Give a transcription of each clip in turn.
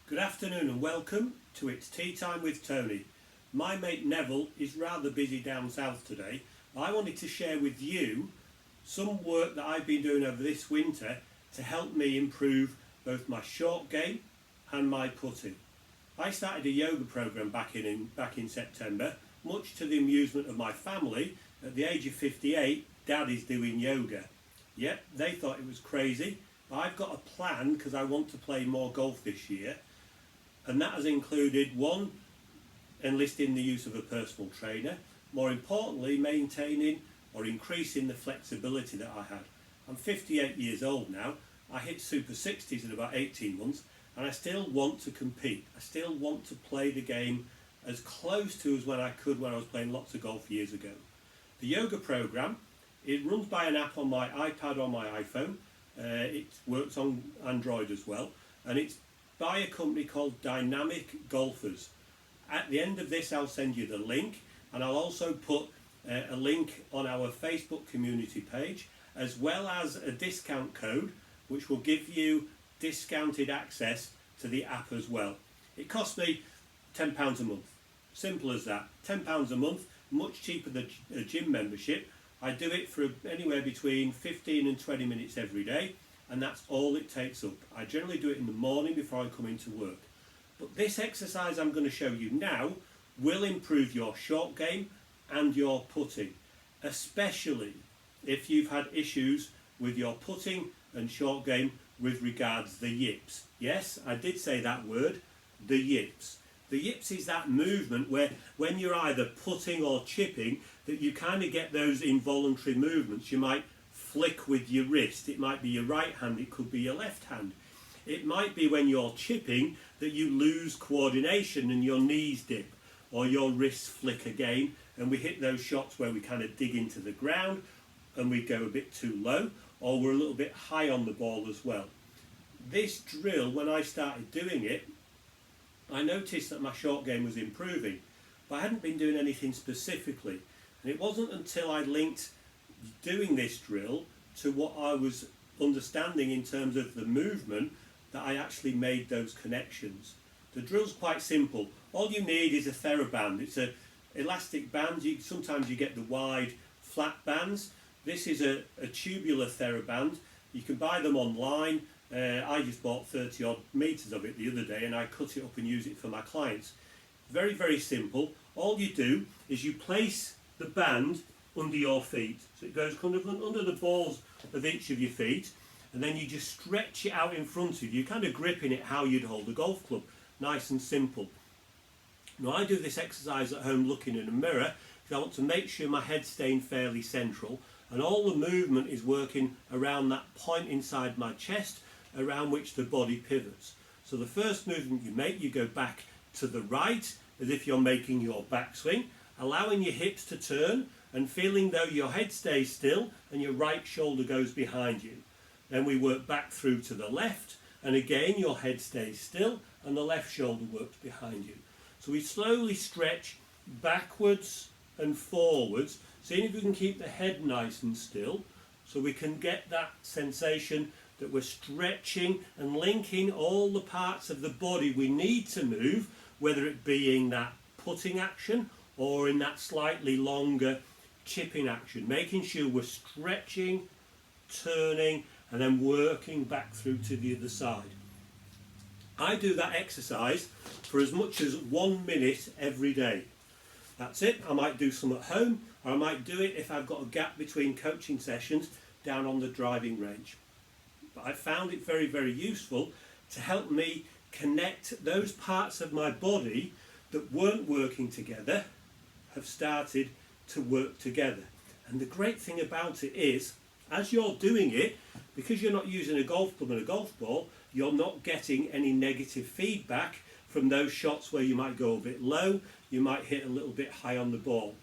Good afternoon and welcome to It's Tea Time with Tony. My mate Neville is rather busy down south today. I wanted to share with you some work that I've been doing over this winter to help me improve both my short game and my putting. I started a yoga program back in September, much to the amusement of my family. At the age of 58, Dad is doing yoga. Yep, they thought it was crazy. I've got a plan because I want to play more golf this year, and that has included one, enlisting the use of a personal trainer, more importantly maintaining or increasing the flexibility that I had. I'm 58 years old now. I hit Super 60s in about 18 months and I still want to compete. I still want to play the game as close to as when I could when I was playing lots of golf years ago. The yoga program, it runs by an app on my iPad or my iPhone. It works on Android as well, and it's by a company called Dynamic Golfers. At the end of this I'll send you the link, and I'll also put a link on our Facebook community page, as well as a discount code which will give you discounted access to the app as well. It costs me £10 a month, simple as that. £10 a month, much cheaper than a gym membership. I do it for anywhere between 15 and 20 minutes every day, and that's all it takes up. I generally do it in the morning before I come into work. But this exercise I'm going to show you now will improve your short game and your putting, especially if you've had issues with your putting and short game with regards the yips. Yes, I did say that word, the yips. The yips is that movement where when you're either putting or chipping, that you kind of get those involuntary movements. You might flick with your wrist. It might be your right hand, it could be your left hand. It might be when you're chipping that you lose coordination and your knees dip or your wrists flick again, and we hit those shots where we kind of dig into the ground and we go a bit too low, or we're a little bit high on the ball as well. This drill, when I started doing it, I noticed that my short game was improving, but I hadn't been doing anything specifically. And it wasn't until I linked doing this drill to what I was understanding in terms of the movement that I actually made those connections. The drill's quite simple. All you need is a TheraBand. It's an elastic band. Sometimes you get the wide flat bands. This is a tubular TheraBand. You can buy them online. I just bought 30 odd meters of it the other day, and I cut it up and use it for my clients. Very, very simple. All you do is you place the band under your feet. So it goes kind of under the balls of each of your feet, and then you just stretch it out in front of you, kind of gripping it how you'd hold a golf club. Nice and simple. Now I do this exercise at home looking in a mirror because I want to make sure my head's staying fairly central, and all the movement is working around that point inside my chest around which the body pivots. So the first movement you make, you go back to the right as if you're making your backswing, allowing your hips to turn and feeling though your head stays still and your right shoulder goes behind you. Then we work back through to the left, and again your head stays still and the left shoulder works behind you. So we slowly stretch backwards and forwards, seeing if we can keep the head nice and still, so we can get that sensation that we're stretching and linking all the parts of the body we need to move, whether it be in that putting action or in that slightly longer chipping action, making sure we're stretching, turning, and then working back through to the other side. I do that exercise for as much as 1 minute every day. That's it. I might do some at home, or I might do it if I've got a gap between coaching sessions down on the driving range. But I found it very, very useful to help me connect those parts of my body that weren't working together, have started to work together. And the great thing about it is, as you're doing it, because you're not using a golf club and a golf ball, you're not getting any negative feedback from those shots where you might go a bit low, you might hit a little bit high on the ball.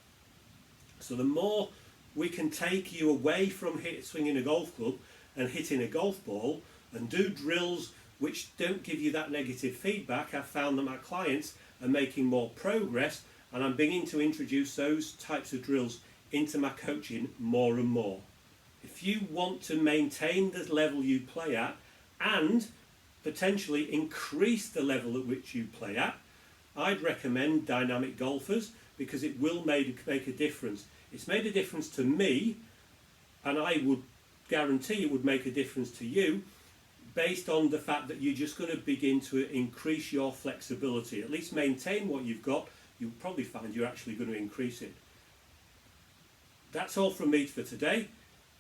So the more we can take you away from swinging a golf club and hitting a golf ball and do drills which don't give you that negative feedback, I've found that my clients are making more progress, and I'm beginning to introduce those types of drills into my coaching more and more. If you want to maintain the level you play at and potentially increase the level at which you play at, I'd recommend Dynamic Golfers because it will make a difference. It's made a difference to me, and I would guarantee it would make a difference to you based on the fact that you're just going to begin to increase your flexibility. At least maintain what you've got. You'll probably find you're actually going to increase it. That's all from me for today.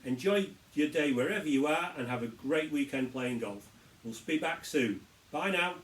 Enjoy your day wherever you are and have a great weekend playing golf. We'll be back soon. Bye now.